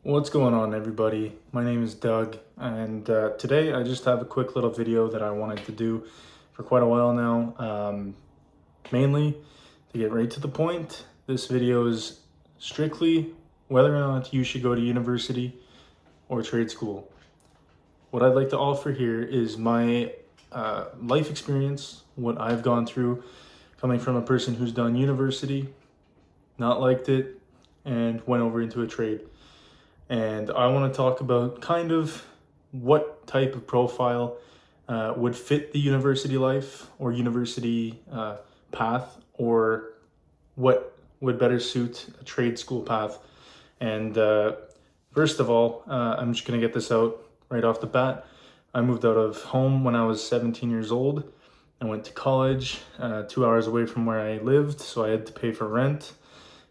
What's going on, everybody? My name is Doug, and today I just have a quick little video that I wanted to do for quite a while now. Mainly to get right to the point, this video is strictly whether or not you should go to university or trade school. What I'd like to offer here is my life experience, what I've gone through coming from a person who's done university, not liked it, and went over into a trade. And I want to talk about kind of what type of profile would fit the university life or university path, or what would better suit a trade school path. And first of all, I'm just going to get this out right off the bat. I moved out of home when I was 17 years old. I went to college 2 hours away from where I lived, so I had to pay for rent,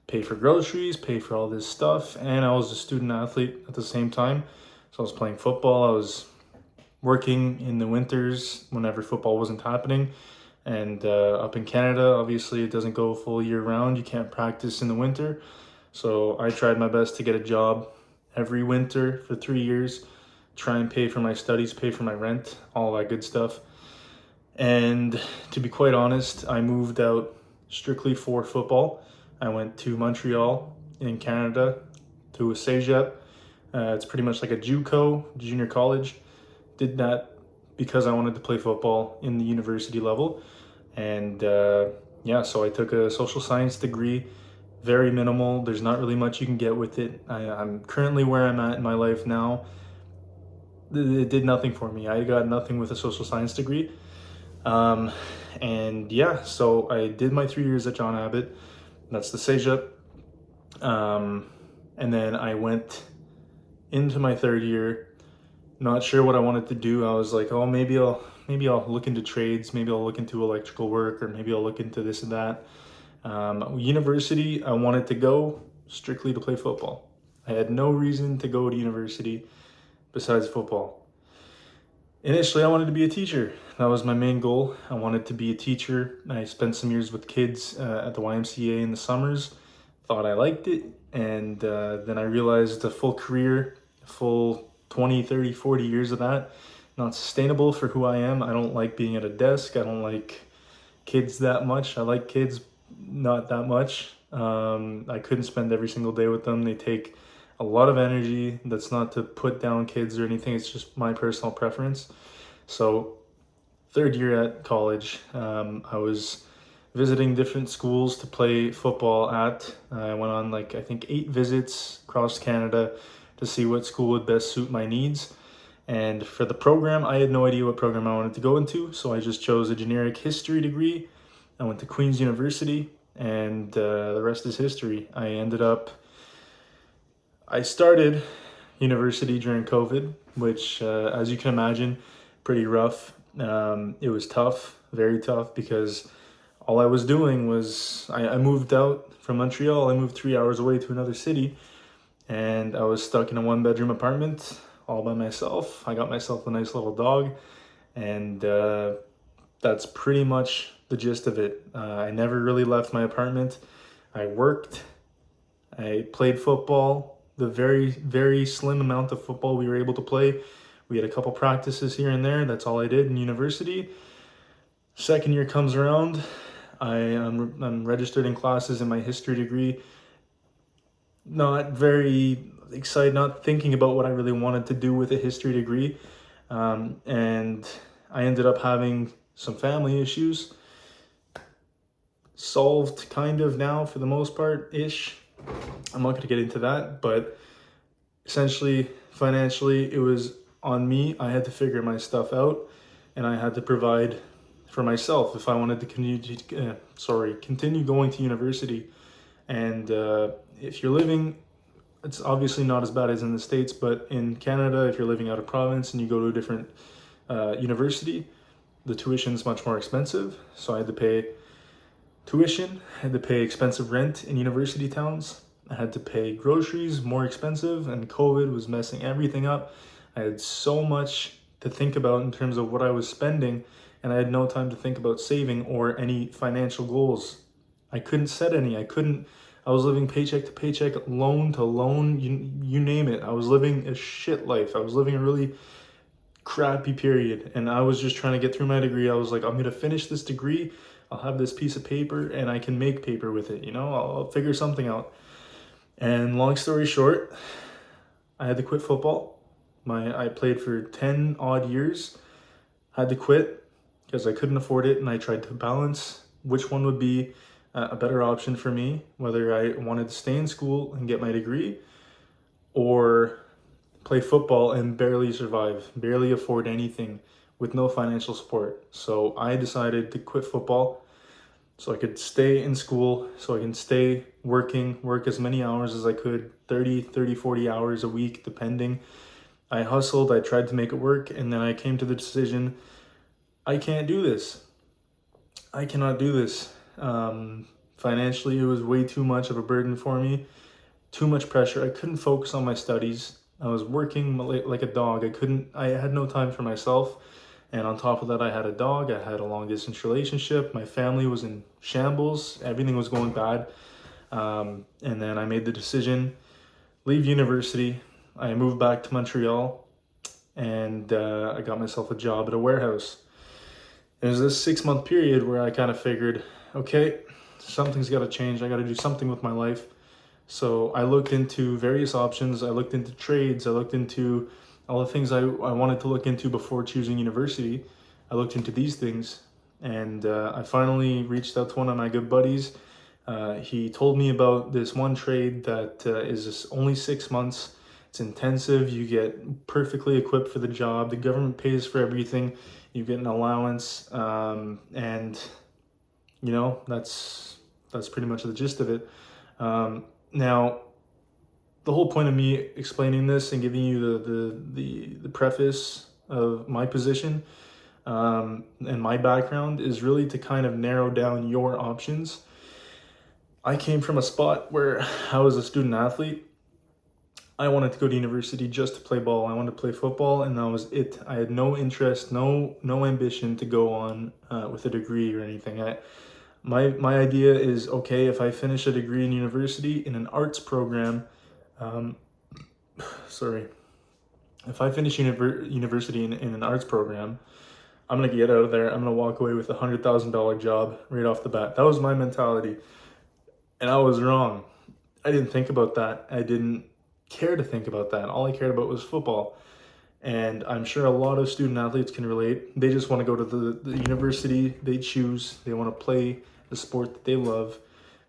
pay for groceries, pay for all this stuff, and I was a student athlete at the same time. So I was playing football, I was working in the winters whenever football wasn't happening. And up in Canada, obviously it doesn't go full year round. You can't practice in the winter. So I tried my best to get a job every winter for 3 years, try and pay for my studies, pay for my rent, all that good stuff. And to be quite honest, I moved out strictly for football. I went to Montreal in Canada to a cégep. It's pretty much like a JUCO, junior college. Did that because I wanted to play football in the university level. And yeah, so I took a social science degree, very minimal. There's not really much you can get with it. I'm currently where I'm at in my life now. It did nothing for me. I got nothing with a social science degree. Um, and yeah, so I did my 3 years at John Abbott. That's the cégep. And then I went into my third year, not sure what I wanted to do. I was like, oh, maybe I'll look into trades, maybe I'll look into electrical work, or maybe I'll look into this and that. University, I wanted to go strictly to play football. I had no reason to go to university besides football. Initially, I wanted to be a teacher. That was my main goal. I wanted to be a teacher. I spent some years with kids at the YMCA in the summers. Thought I liked it. And then I realized a full career, full 20, 30, 40 years of that, not sustainable for who I am. I don't like being at a desk. I don't like kids that much. I like kids, not that much. I couldn't spend every single day with them. They take a lot of energy. That's not to put down kids or anything. It's just my personal preference. So third year at college, I was visiting different schools to play football at. I went on like, I think 8 visits across Canada to see what school would best suit my needs. And for the program, I had no idea what program I wanted to go into. So I just chose a generic history degree. I went to Queen's University, and the rest is history. I started university during COVID, which, as you can imagine, pretty rough. It was tough, very tough, because all I was doing was I moved out from Montreal. I moved 3 hours away to another city, and I was stuck in a 1-bedroom apartment all by myself. I got myself a nice little dog, and that's pretty much the gist of it. I never really left my apartment. I worked, I played football, the very, very slim amount of football we were able to play. We had a couple practices here and there. That's all I did in university. Second year comes around. I'm registered in classes in my history degree. Not very excited, not thinking about what I really wanted to do with a history degree. And I ended up having some family issues. Solved kind of now for the most part-ish. I'm not going to get into that, but essentially, financially, it was on me. I had to figure my stuff out, and I had to provide for myself if I wanted to continue going to university. And if you're living, it's obviously not as bad as in the States, but in Canada, if you're living out of province and you go to a different university, the tuition is much more expensive. So I had to pay tuition, I had to pay expensive rent in university towns. I had to pay groceries, more expensive, and COVID was messing everything up. I had so much to think about in terms of what I was spending, and I had no time to think about saving or any financial goals. I couldn't set any. I was living paycheck to paycheck, loan to loan, you name it. I was living a shit life. I was living a really crappy period, and I was just trying to get through my degree. I was like, I'm gonna finish this degree, I'll have this piece of paper and I can make paper with it, I'll figure something out. And long story short, I had to quit football. I played for 10 odd years, had to quit because I couldn't afford it, and I tried to balance which one would be a better option for me, whether I wanted to stay in school and get my degree or play football and barely survive, barely afford anything with no financial support. So I decided to quit football so I could stay in school, so I can stay work as many hours as I could, 40 hours a week, depending. I hustled, I tried to make it work, and then I came to the decision, I can't do this. I cannot do this. Financially, it was way too much of a burden for me, too much pressure. I couldn't focus on my studies. I was working like a dog. I had no time for myself. And on top of that, I had a dog. I had a long distance relationship. My family was in shambles. Everything was going bad. And then I made the decision, leave university. I moved back to Montreal, and I got myself a job at a warehouse. It was this 6-month period where I kind of figured, okay, something's got to change. I got to do something with my life. So I looked into various options. I looked into trades. I looked into all the things I wanted to look into before choosing university. I looked into these things, and I finally reached out to one of my good buddies. He told me about this one trade that is only 6 months. It's intensive. You get perfectly equipped for the job. The government pays for everything. You get an allowance, and that's pretty much the gist of it. Now, the whole point of me explaining this and giving you the preface of my position and my background is really to kind of narrow down your options. I came from a spot where I was a student athlete. I wanted to go to university just to play ball. I wanted to play football, and that was it. I had no interest, no ambition to go on with a degree or anything. My idea is, okay, if I finish a degree in university in an arts program, if I finish university in an arts program, I'm gonna get out of there. I'm gonna walk away with $100,000 job right off the bat. That was my mentality, and I was wrong. I didn't think about that. I didn't care to think about that. All I cared about was football. And I'm sure a lot of student athletes can relate. They just want to go to the university they choose. They want to play the sport that they love.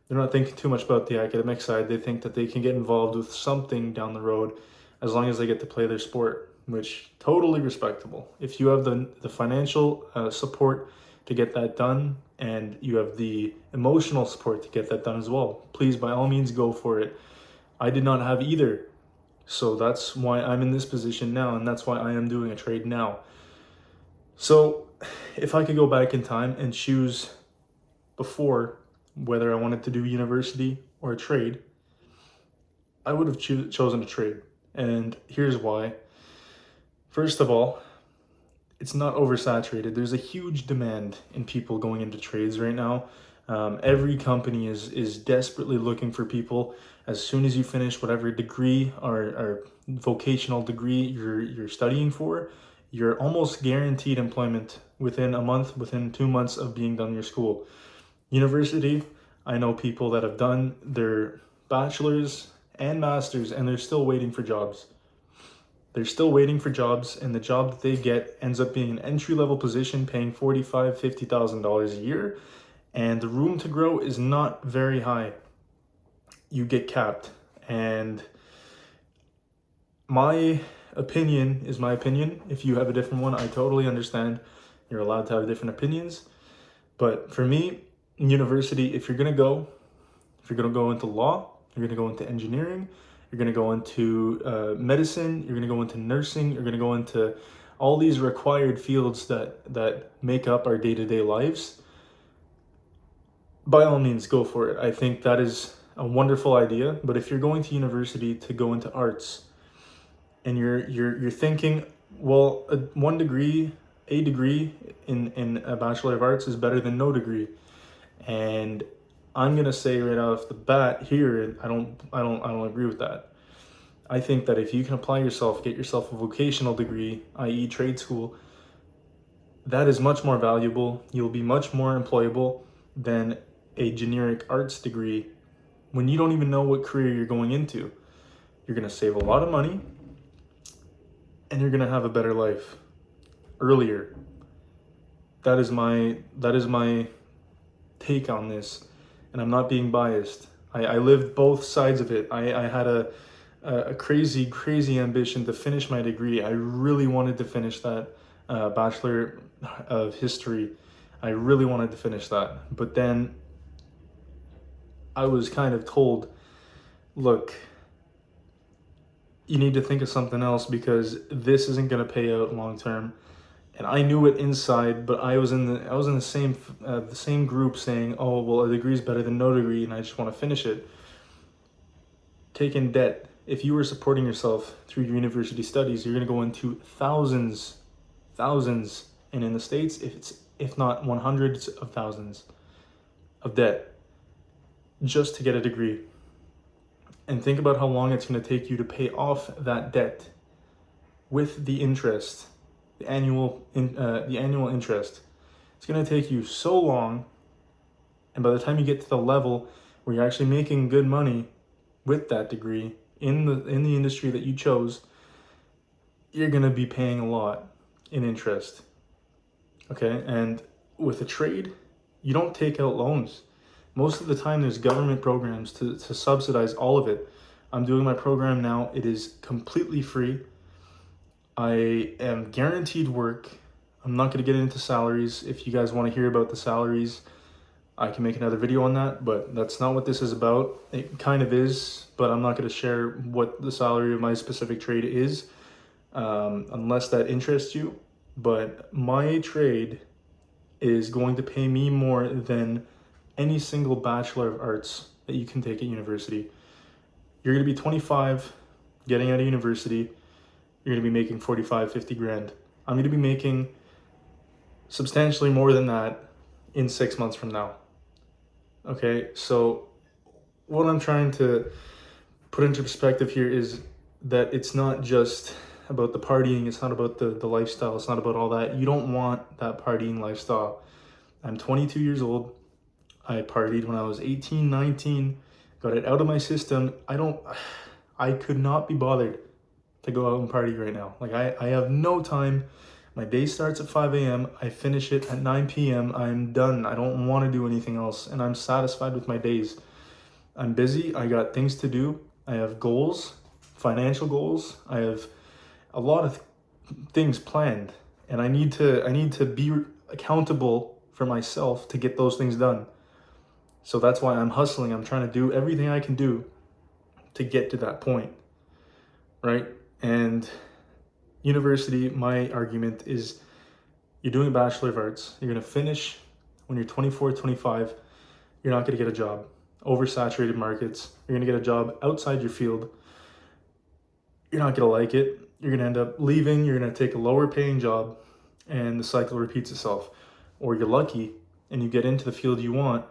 They're not thinking too much about the academic side. They think that they can get involved with something down the road as long as they get to play their sport, which totally respectable. If you have the financial support to get that done, and you have the emotional support to get that done as well, please, by all means, go for it. I did not have either. So that's why I'm in this position now, and that's why I am doing a trade now. So if I could go back in time and choose before whether I wanted to do university or a trade, I would have chosen a trade. And here's why. First of all, it's not oversaturated. There's a huge demand in people going into trades right now. Every company is desperately looking for people. As soon as you finish whatever degree or vocational degree you're studying for, you're almost guaranteed employment within a month, within 2 months of being done your school. University, I know people that have done their bachelor's and master's, and they're still waiting for jobs. They're still waiting for jobs, and the job that they get ends up being an entry-level position paying $45,000, $50,000 a year, and the room to grow is not very high. You get capped, and my opinion is my opinion. If you have a different one, I totally understand. You're allowed to have different opinions. But for me, in university, if you're gonna go into law, you're gonna go into engineering, you're gonna go into medicine, you're gonna go into nursing, you're gonna go into all these required fields that make up our day-to-day lives, by all means, go for it. I think that is a wonderful idea. But if you're going to university to go into arts, and you're thinking, well, a degree in a Bachelor of Arts is better than no degree, and I'm gonna say right off the bat here, I don't agree with that. I think that if you can apply yourself, get yourself a vocational degree, i.e. trade school, that is much more valuable. You'll be much more employable than a generic arts degree when you don't even know what career you're going into. You're gonna save a lot of money and you're gonna have a better life earlier. That is my take on this, and I'm not being biased. I lived both sides of it. I had a crazy ambition to finish my degree. I really wanted to finish that Bachelor of History. I really wanted to finish that. But then I was kind of told, look, you need to think of something else because this isn't going to pay out long term. And I knew it inside, but I was in the same group saying, oh, well, a degree is better than no degree, and I just want to finish it. Take in debt. If you were supporting yourself through your university studies, you're going to go into thousands, and in the States, if not hundreds of thousands of debt just to get a degree. And think about how long it's going to take you to pay off that debt with the interest, the annual interest. It's going to take you so long, and by the time you get to the level where you're actually making good money with that degree in the industry that you chose, you're going to be paying a lot in interest. Okay, and with a trade, you don't take out loans. Most of the time there's government programs to subsidize all of it. I'm doing my program now. It is completely free. I am guaranteed work. I'm not going to get into salaries. If you guys want to hear about the salaries, I can make another video on that, but that's not what this is about. It kind of is, but I'm not going to share what the salary of my specific trade is unless that interests you. But my trade is going to pay me more than any single Bachelor of Arts that you can take at university. You're going to be 25 getting out of university. You're going to be making 45, 50 grand. I'm going to be making substantially more than that in 6 months from now. Okay, so what I'm trying to put into perspective here is that it's not just about the partying, it's not about the lifestyle, it's not about all that. You don't want that partying lifestyle. I'm 22 years old. I partied when I was 18, 19, got it out of my system. I could not be bothered to go out and party right now. Like I have no time. My day starts at 5 a.m. I finish it at 9 p.m. I'm done. I don't want to do anything else, and I'm satisfied with my days. I'm busy. I got things to do. I have goals, financial goals. I have a lot of things planned, and I need to be accountable for myself to get those things done. So that's why I'm hustling. I'm trying to do everything I can do to get to that point, right? And university, my argument is you're doing a Bachelor of Arts. You're going to finish when you're 24, 25. You're not going to get a job. Oversaturated markets. You're going to get a job outside your field. You're not going to like it. You're going to end up leaving. You're going to take a lower paying job, and the cycle repeats itself. Or you're lucky and you get into the field you want,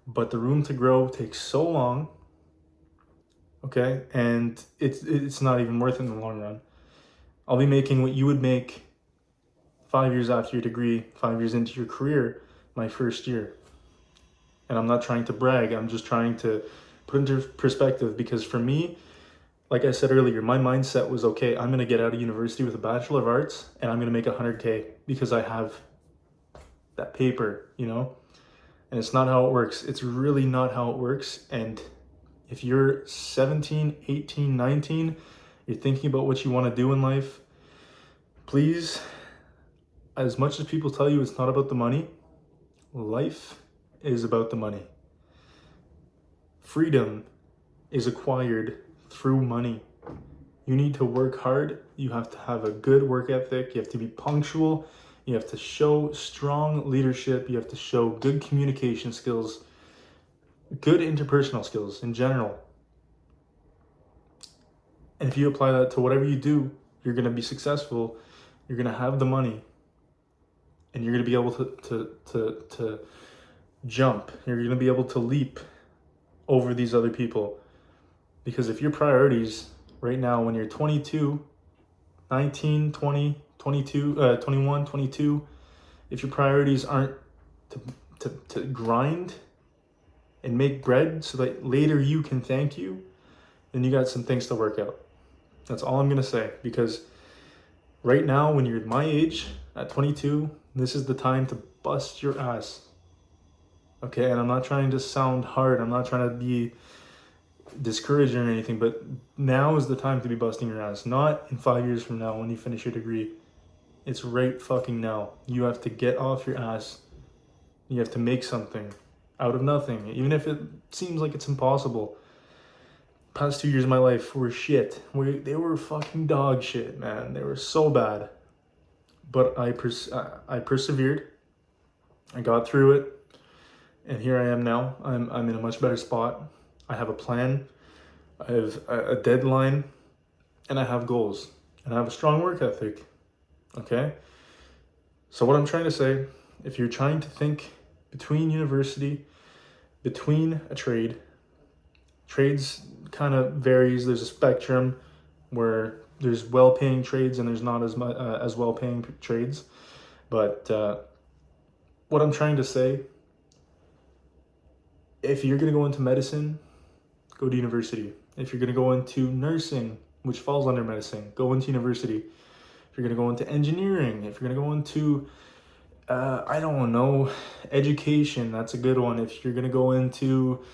but the room to grow takes so long, okay? And it's not even worth it in the long run. I'll be making what you would make 5 years after your degree, 5 years into your career, my first year. And I'm not trying to brag, I'm just trying to put into perspective, because for me, like I said earlier, my mindset was, okay, I'm gonna get out of university with a Bachelor of Arts and I'm gonna make 100K because I have that paper, you know? And it's not how it works. It's really not how it works. And if you're 17, 18, 19, you're thinking about what you want to do in life, please, as much as people tell you it's not about the money, life is about the money. Freedom is acquired through money. You need to work hard. You have to have a good work ethic. You have to be punctual. You have to show strong leadership. You have to show good communication skills, good interpersonal skills in general. And if you apply that to whatever you do, you're going to be successful. You're going to have the money, and you're going to be able to jump. You're going to be able to leap over these other people. Because if your priorities right now, when you're 22, 19, 20, 22, 21, 22, if your priorities aren't to grind and make bread so that later you can thank you, then you got some things to work out. That's all I'm going to say. Because right now, when you're my age, at 22, this is the time to bust your ass. Okay, and I'm not trying to sound hard. I'm not trying to be discouraging or anything, but now is the time to be busting your ass. Not in 5 years from now when you finish your degree. It's right fucking now. You have to get off your ass. You have to make something out of nothing, even if it seems like it's impossible. Past 2 years of my life were shit. They were fucking dog shit, man. They were so bad. But I persevered. I got through it. And here I am now. I'm in a much better spot. I have a plan. I have a deadline. And I have goals. And I have a strong work ethic. Okay? So what I'm trying to say, if you're trying to think between university, between a trade, trades kind of varies. There's a spectrum where there's well-paying trades and there's not as well-paying trades. But what I'm trying to say, if you're going to go into medicine, go to university. If you're going to go into nursing, which falls under medicine, go into university. If you're going to go into engineering, if you're going to go into, I don't know, education, that's a good one. If you're going to go into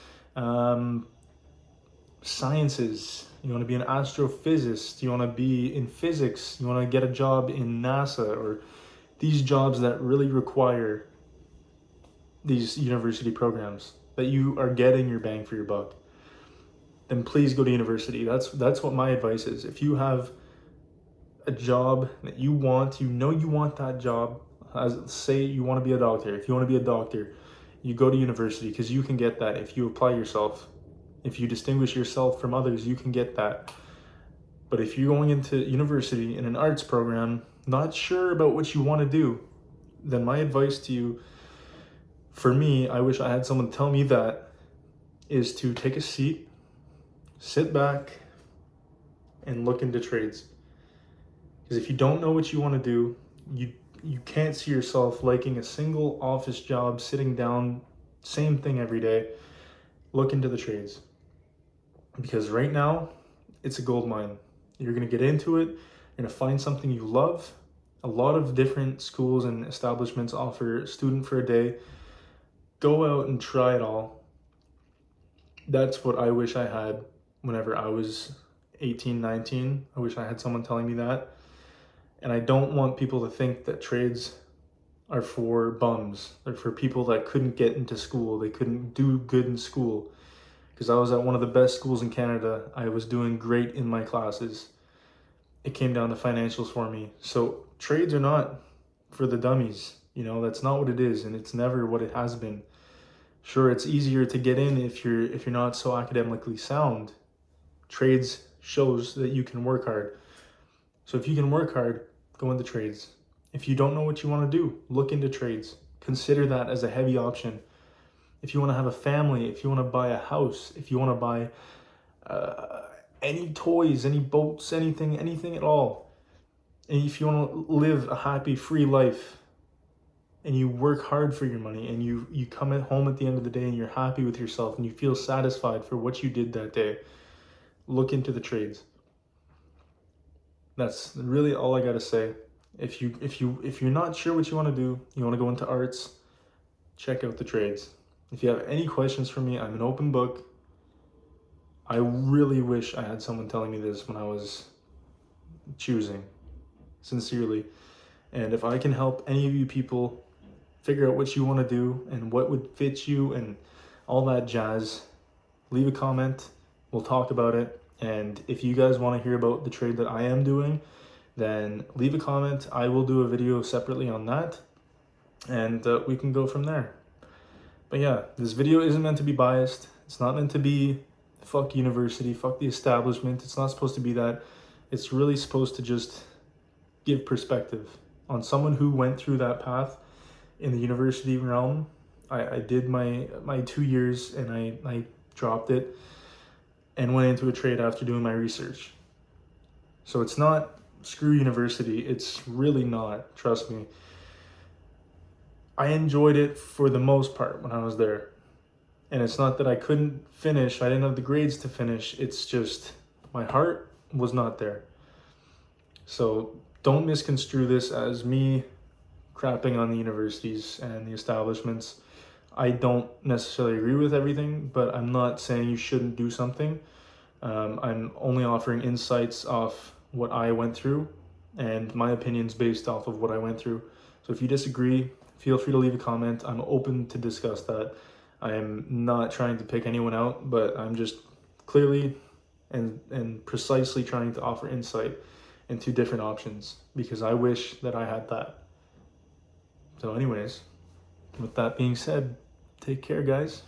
sciences, you want to be an astrophysicist, you want to be in physics, you want to get a job in NASA, or these jobs that really require these university programs, that you are getting your bang for your buck, then please go to university. That's what my advice is. If you have a job that you want, you want that job, say you want to be a doctor. If you want to be a doctor, you go to university, because you can get that if you apply yourself. If you distinguish yourself from others, you can get that. But if you're going into university in an arts program, not sure about what you want to do, then my advice to you, for me, I wish I had someone tell me that, is to take a seat, sit back, and look into trades. Because if you don't know what you want to do, you can't see yourself liking a single office job, sitting down, same thing every day. Look into the trades. Because right now, it's a gold mine. You're going to get into it. You're going to find something you love. A lot of different schools and establishments offer a student for a day. Go out and try it all. That's what I wish I had whenever I was 18, 19. I wish I had someone telling me that. And I don't want people to think that trades are for bums. They're for people that couldn't get into school. They couldn't do good in school. Because I was at one of the best schools in Canada. I was doing great in my classes. It came down to financials for me. So trades are not for the dummies. You know, that's not what it is, and it's never what it has been. Sure, it's easier to get in if you're not so academically sound. Trades shows that you can work hard. So if you can work hard, go into trades. If you don't know what you want to do, look into trades. Consider that as a heavy option. If you want to have a family, if you want to buy a house, if you want to buy any toys, any boats, anything at all, and if you want to live a happy, free life, and you work hard for your money, and you come at home at the end of the day and you're happy with yourself and you feel satisfied for what you did that day, look into the trades. That's really all I gotta say. If you're not sure what you want to do, you want to go into arts, check out the trades. If you have any questions for me, I'm an open book. I really wish I had someone telling me this when I was choosing, sincerely. And if I can help any of you people figure out what you want to do and what would fit you and all that jazz, leave a comment. We'll talk about it. And if you guys want to hear about the trade that I am doing, then leave a comment. I will do a video separately on that, and we can go from there. But yeah, this video isn't meant to be biased. It's not meant to be fuck university, fuck the establishment. It's not supposed to be that. It's really supposed to just give perspective on someone who went through that path in the university realm I did my 2 years and I dropped it and went into a trade after doing my research. So it's not screw university. It's really not, trust me. I enjoyed it for the most part when I was there. And it's not that I couldn't finish, I didn't have the grades to finish. It's just my heart was not there. So don't misconstrue this as me crapping on the universities and the establishments. I don't necessarily agree with everything, but I'm not saying you shouldn't do something. I'm only offering insights off what I went through and my opinions based off of what I went through. So if you disagree, feel free to leave a comment. I'm open to discuss that. I am not trying to pick anyone out, but I'm just clearly and precisely trying to offer insight into different options because I wish that I had that. So anyways, with that being said, take care, guys.